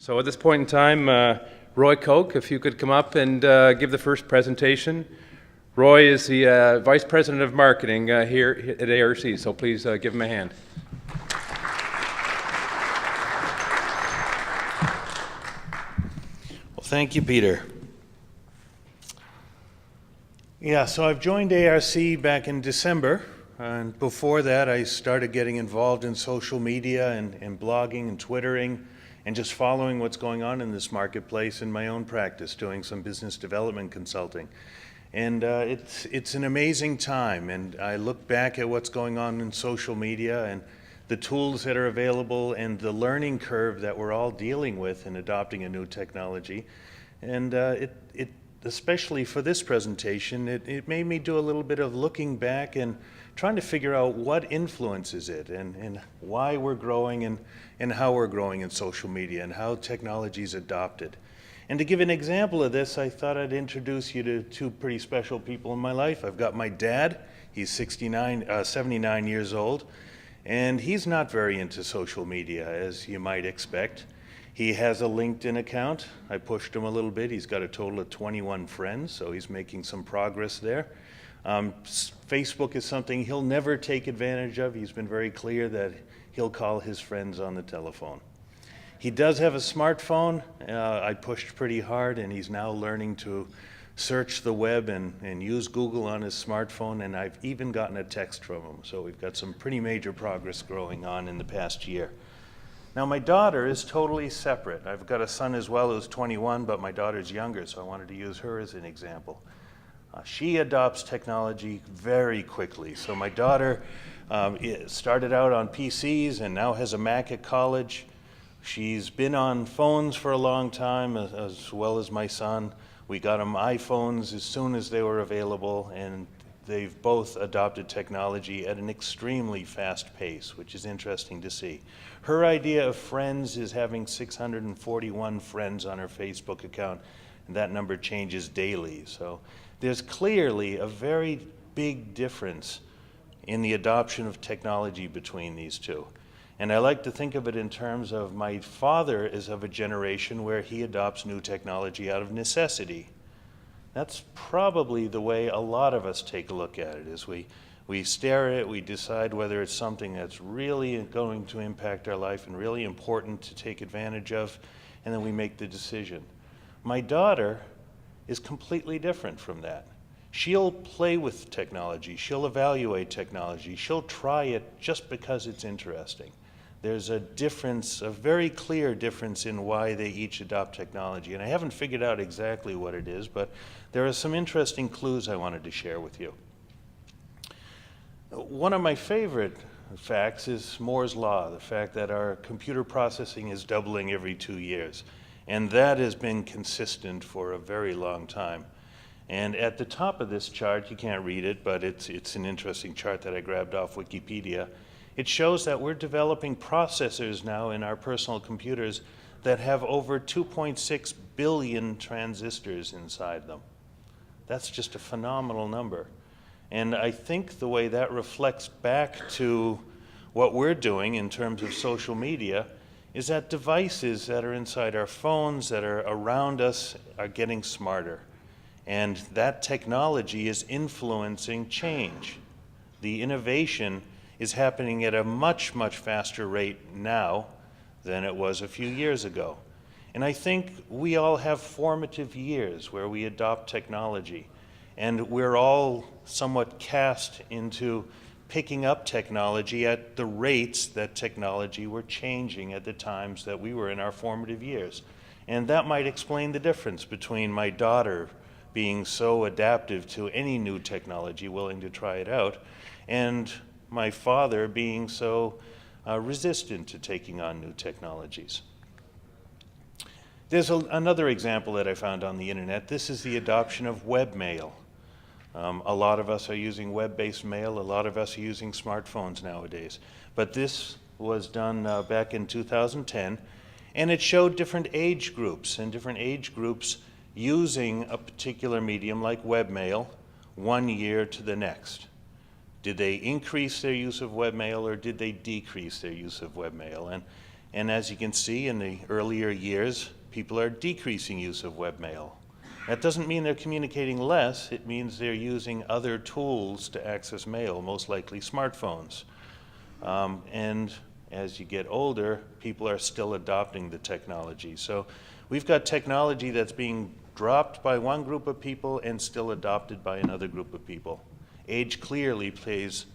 So at this point in time, Roy Koch, if you could come up and give the first presentation. Roy is the Vice President of Marketing here at ARC, so please give him a hand. Well, thank you, Peter. Yeah, so I've joined ARC back in December, and before that I started getting involved in social media and blogging and Twittering and just following what's going on in this marketplace in my own practice, doing some business development consulting. And it's an amazing time, and I look back at what's going on in social media and the tools that are available and the learning curve that we're all dealing with in adopting a new technology. And especially for this presentation, it made me do a little bit of looking back and trying to figure out what influences it and why we're growing and how we're growing in social media and how technology is adopted. And to give an example of this, I thought I'd introduce you to two pretty special people in my life. I've got my dad. He's 79 years old, and he's not very into social media, as you might expect. He has a LinkedIn account. I pushed him a little bit. He's got a total of 21 friends, so he's making some progress there. Facebook is something he'll never take advantage of. He's been very clear that he'll call his friends on the telephone. He does have a smartphone. I pushed pretty hard, and he's now learning to search the web and use Google on his smartphone, and I've even gotten a text from him. So we've got some pretty major progress going on in the past year. Now, my daughter is totally separate. I've got a son as well who's 21, but my daughter's younger, so I wanted to use her as an example. She adopts technology very quickly. So my daughter started out on PCs and now has a Mac at college. She's been on phones for a long time, as well as my son. We got them iPhones as soon as they were available, and they've both adopted technology at an extremely fast pace, which is interesting to see. Her idea of friends is having 641 friends on her Facebook account, and that number changes daily. So there's clearly a very big difference in the adoption of technology between these two. And I like to think of it in terms of my father is of a generation where he adopts new technology out of necessity. That's probably the way a lot of us take a look at it, is we stare at it, we decide whether it's something that's really going to impact our life and really important to take advantage of, and then we make the decision. My daughter is completely different from that. She'll play with technology, she'll evaluate technology, she'll try it just because it's interesting. There's a difference, a very clear difference in why they each adopt technology. And I haven't figured out exactly what it is, but there are some interesting clues I wanted to share with you. One of my favorite facts is Moore's Law, the fact that our computer processing is doubling every 2 years. And that has been consistent for a very long time. And at the top of this chart, you can't read it, but it's an interesting chart that I grabbed off Wikipedia. It shows that we're developing processors now in our personal computers that have over 2.6 billion transistors inside them. That's just a phenomenal number. And I think the way that reflects back to what we're doing in terms of social media is that devices that are inside our phones, that are around us, are getting smarter. And that technology is influencing change. The innovation is happening at a much, much faster rate now than it was a few years ago. And I think we all have formative years where we adopt technology, and we're all somewhat cast into picking up technology at the rates that technology were changing at the times that we were in our formative years. And that might explain the difference between my daughter being so adaptive to any new technology, willing to try it out, and my father being so resistant to taking on new technologies. There's another example that I found on the internet. This is the adoption of webmail. A lot of us are using web-based mail. A lot of us are using smartphones nowadays. But this was done back in 2010, and it showed different age groups using a particular medium like webmail 1 year to the next. Did they increase their use of webmail, or did they decrease their use of webmail? And as you can see in the earlier years, people are decreasing use of webmail. That doesn't mean they're communicating less, it means they're using other tools to access mail, most likely smartphones. And as you get older, people are still adopting the technology. So we've got technology that's being dropped by one group of people and still adopted by another group of people. Age clearly plays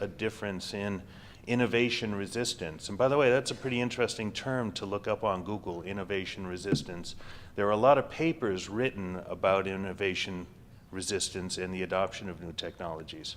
a difference in innovation resistance. And by the way, that's a pretty interesting term to look up on Google, innovation resistance. There are a lot of papers written about innovation resistance and the adoption of new technologies.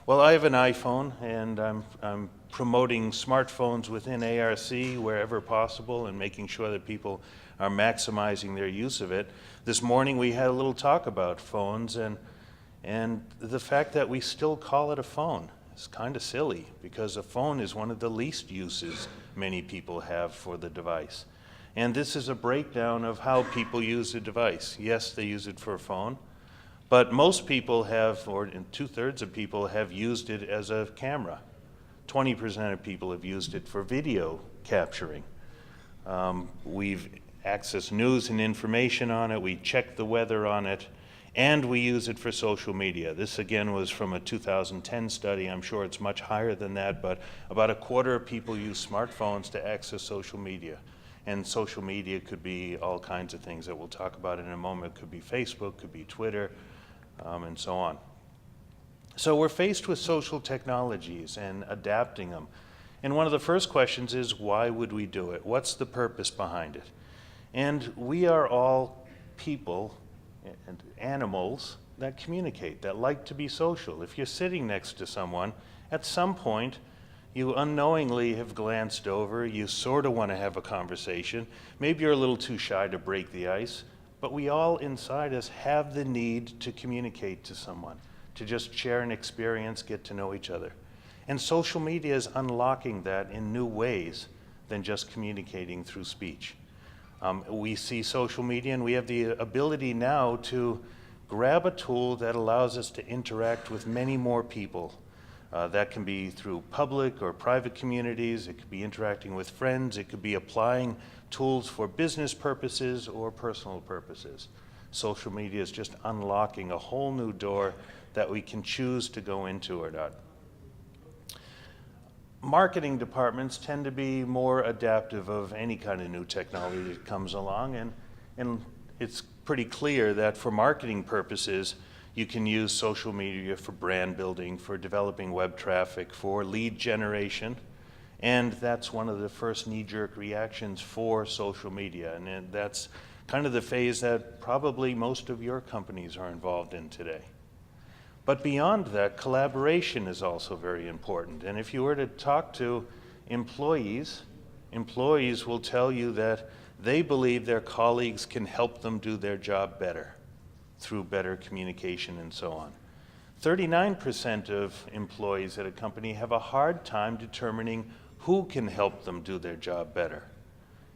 Well, I have an iPhone, and I'm promoting smartphones within ARC wherever possible and making sure that people are maximizing their use of it. This morning we had a little talk about phones, and the fact that we still call it a phone is kind of silly, because a phone is one of the least uses many people have for the device. And this is a breakdown of how people use a device. Yes, they use it for a phone, but most people have, or 2/3 of people have used it as a camera. 20% of people have used it for video capturing. We've accessed news and information on it, we check the weather on it, and we use it for social media. This again was from a 2010 study. I'm sure it's much higher than that, but about 1/4 of people use smartphones to access social media. And social media could be all kinds of things that we'll talk about in a moment. It could be Facebook, could be Twitter, and so on. So we're faced with social technologies and adapting them. And one of the first questions is, why would we do it? What's the purpose behind it? And we are all people and animals that communicate, that like to be social. If you're sitting next to someone, at some point, you unknowingly have glanced over, you sort of want to have a conversation. Maybe you're a little too shy to break the ice, but we all inside us have the need to communicate to someone, to just share an experience, get to know each other. And social media is unlocking that in new ways than just communicating through speech. We see social media, and we have the ability now to grab a tool that allows us to interact with many more people. That can be through public or private communities, it could be interacting with friends, it could be applying tools for business purposes or personal purposes. Social media is just unlocking a whole new door that we can choose to go into or not. Marketing departments tend to be more adaptive of any kind of new technology that comes along, and it's pretty clear that for marketing purposes, you can use social media for brand building, for developing web traffic, for lead generation, and that's one of the first knee-jerk reactions for social media, and that's kind of the phase that probably most of your companies are involved in today. But beyond that, collaboration is also very important. And if you were to talk to employees will tell you that they believe their colleagues can help them do their job better through better communication and so on. 39% of employees at a company have a hard time determining who can help them do their job better.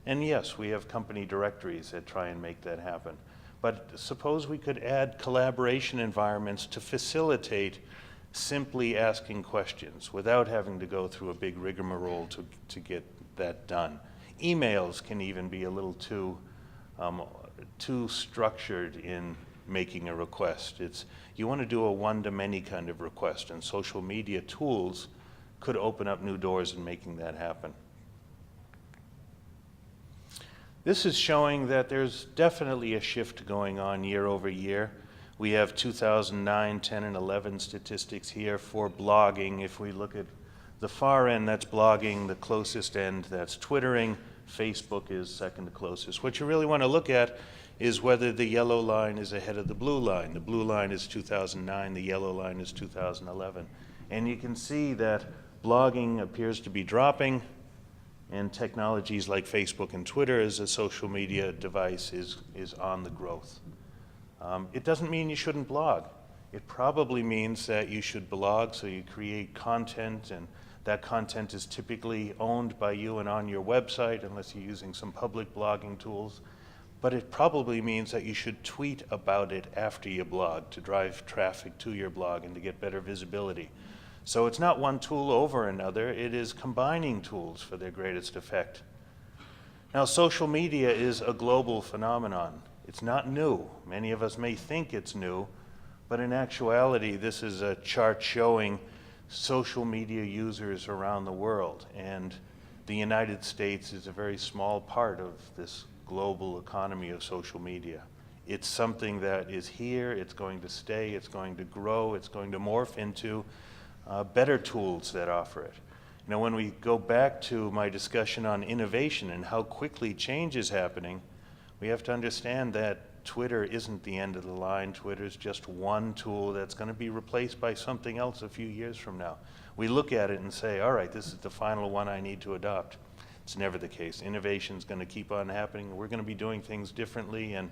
And yes, we have company directories that try and make that happen. But suppose we could add collaboration environments to facilitate simply asking questions without having to go through a big rigmarole to get that done. Emails can even be a little too structured in making a request. You want to do a one-to-many kind of request, and social media tools could open up new doors in making that happen. This is showing that there's definitely a shift going on year over year. We have 2009, 10, and 11 statistics here for blogging. If we look at the far end, that's blogging. The closest end, that's Twittering. Facebook is second to closest. What you really want to look at is whether the yellow line is ahead of the blue line. The blue line is 2009, the yellow line is 2011. And you can see that blogging appears to be dropping, and technologies like Facebook and Twitter as a social media device is on the growth. It doesn't mean you shouldn't blog. It probably means that you should blog, so you create content, and that content is typically owned by you and on your website, unless you're using some public blogging tools. But it probably means that you should tweet about it after you blog to drive traffic to your blog and to get better visibility. So it's not one tool over another, it is combining tools for their greatest effect. Now, social media is a global phenomenon. It's not new. Many of us may think it's new, but in actuality, this is a chart showing social media users around the world, and the United States is a very small part of this global economy of social media. It's something that is here, it's going to stay, it's going to grow, it's going to morph into better tools that offer it. You know, when we go back to my discussion on innovation and how quickly change is happening, we have to understand that Twitter isn't the end of the line. Twitter's just one tool that's going to be replaced by something else a few years from now. We look at it and say, all right, this is the final one I need to adopt. It's never the case. Innovation's going to keep on happening. We're going to be doing things differently, and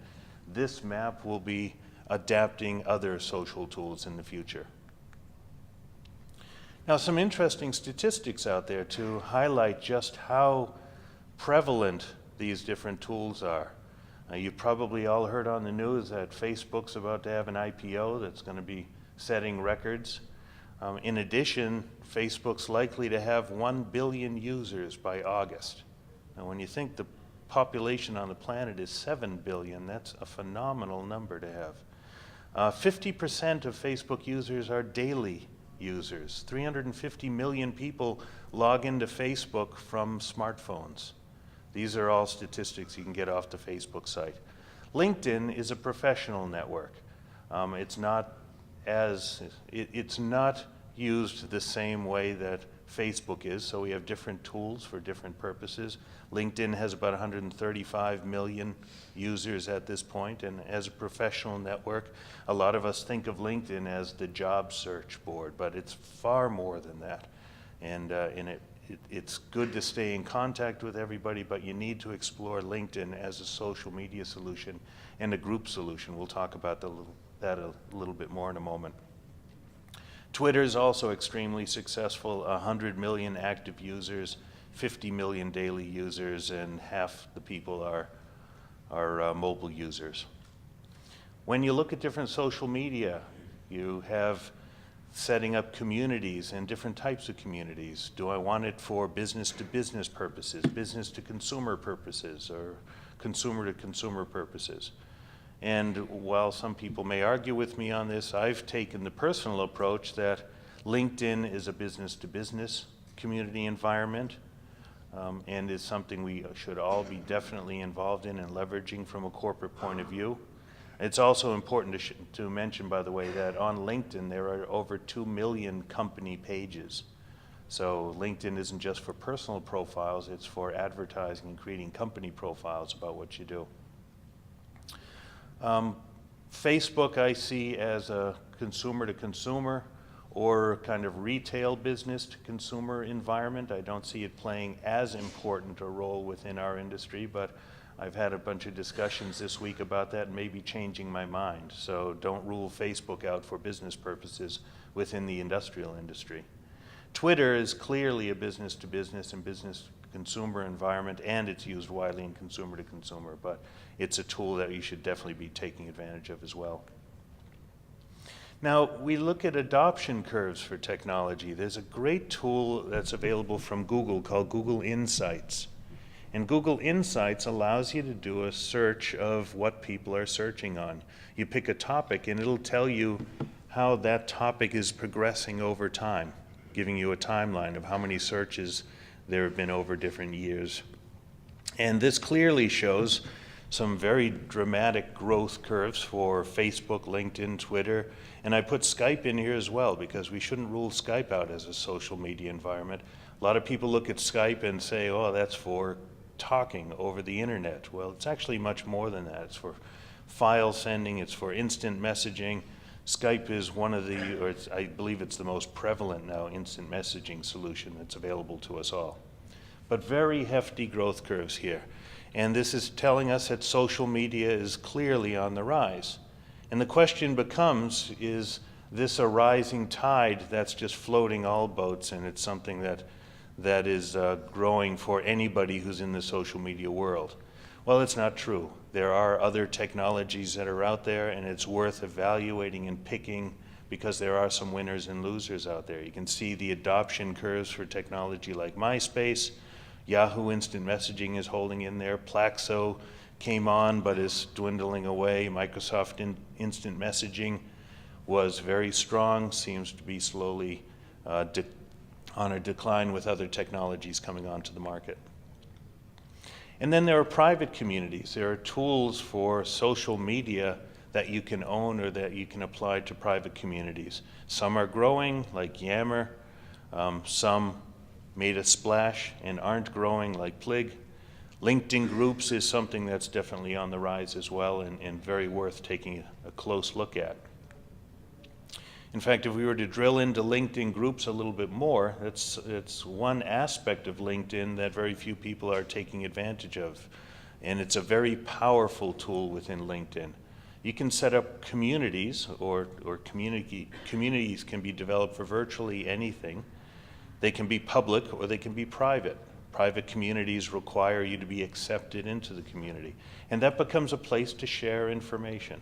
this map will be adapting other social tools in the future. Now, some interesting statistics out there to highlight just how prevalent these different tools are. You've probably all heard on the news that Facebook's about to have an IPO that's going to be setting records. In addition, Facebook's likely to have 1 billion users by August. Now, when you think the population on the planet is 7 billion, that's a phenomenal number to have. 50% of Facebook users are daily users. 350 million people log into Facebook from smartphones. These are all statistics you can get off the Facebook site. LinkedIn is a professional network. It's not used the same way that Facebook is, so we have different tools for different purposes. LinkedIn has about 135 million users at this point, and as a professional network, a lot of us think of LinkedIn as the job search board, but it's far more than that. And it's good to stay in contact with everybody, but you need to explore LinkedIn as a social media solution and a group solution. We'll talk about that a little bit more in a moment. Twitter is also extremely successful, 100 million active users, 50 million daily users, and half the people are mobile users. When you look at different social media, you have setting up communities and different types of communities. Do I want it for business to business purposes, business to consumer purposes, or consumer to consumer purposes? And while some people may argue with me on this, I've taken the personal approach that LinkedIn is a business to business community environment, and is something we should all be definitely involved in and leveraging from a corporate point of view. It's also important to mention, by the way, that on LinkedIn there are over 2 million company pages. So LinkedIn isn't just for personal profiles, it's for advertising and creating company profiles about what you do. Facebook I see as a consumer to consumer or kind of retail business to consumer environment. I don't see it playing as important a role within our industry, but I've had a bunch of discussions this week about that and maybe changing my mind. So don't rule Facebook out for business purposes within the industrial industry. Twitter is clearly a business to business and business to consumer environment, and it's used widely in consumer to consumer, but it's a tool that you should definitely be taking advantage of as well. Now, we look at adoption curves for technology. There's a great tool that's available from Google called Google Insights. And Google Insights allows you to do a search of what people are searching on. You pick a topic and it'll tell you how that topic is progressing over time, giving you a timeline of how many searches there have been over different years. And this clearly shows some very dramatic growth curves for Facebook, LinkedIn, Twitter, and I put Skype in here as well because we shouldn't rule Skype out as a social media environment. A lot of people look at Skype and say, oh, that's for talking over the internet. Well, it's actually much more than that. It's for file sending, it's for instant messaging. Skype is one of the, or I believe it's the most prevalent now, instant messaging solution that's available to us all. But very hefty growth curves here. And this is telling us that social media is clearly on the rise. And the question becomes, is this a rising tide that's just floating all boats, and it's something that is growing for anybody who's in the social media world? Well, it's not true. There are other technologies that are out there, and it's worth evaluating and picking because there are some winners and losers out there. You can see the adoption curves for technology like MySpace. Yahoo Instant Messaging is holding in there. Plaxo came on but is dwindling away. Microsoft Instant Messaging was very strong, seems to be slowly on a decline with other technologies coming onto the market. And then there are private communities. There are tools for social media that you can own or that you can apply to private communities. Some are growing, like Yammer. Some made a splash and aren't growing, like Plig. LinkedIn groups is something that's definitely on the rise as well, and very worth taking a close look at. In fact, if we were to drill into LinkedIn groups a little bit more, it's one aspect of LinkedIn that very few people are taking advantage of. And it's a very powerful tool within LinkedIn. You can set up communities, or communities can be developed for virtually anything. They can be public or they can be private. Private communities require you to be accepted into the community. And that becomes a place to share information.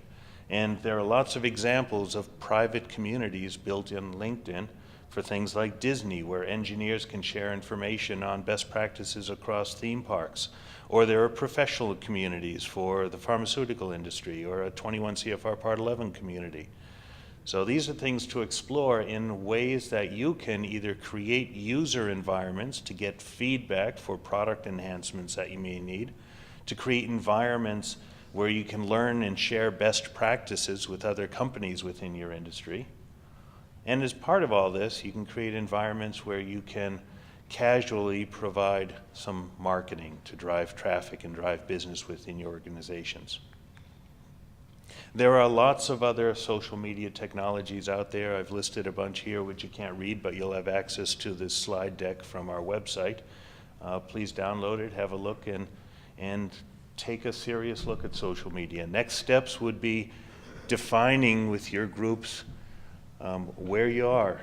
And there are lots of examples of private communities built in LinkedIn for things like Disney, where engineers can share information on best practices across theme parks. Or there are professional communities for the pharmaceutical industry, or a 21 CFR Part 11 community. So these are things to explore in ways that you can either create user environments to get feedback for product enhancements that you may need, to create environments where you can learn and share best practices with other companies within your industry. And as part of all this, you can create environments where you can casually provide some marketing to drive traffic and drive business within your organizations. There are lots of other social media technologies out there. I've listed a bunch here which you can't read, but you'll have access to this slide deck from our website. Please download it, have a look, and take a serious look at social media. Next steps would be defining with your groups where you are.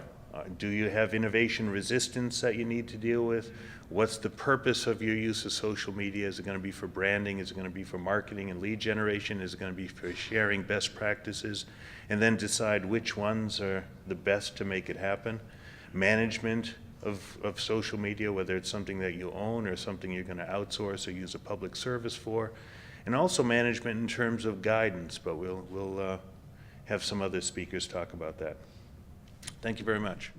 Do you have innovation resistance that you need to deal with? What's the purpose of your use of social media? Is it going to be for branding? Is it going to be for marketing and lead generation? Is it going to be for sharing best practices? And then decide which ones are the best to make it happen. Management of social media, whether it's something that you own or something you're going to outsource or use a public service for. And also management in terms of guidance, but we'll have some other speakers talk about that. Thank you very much.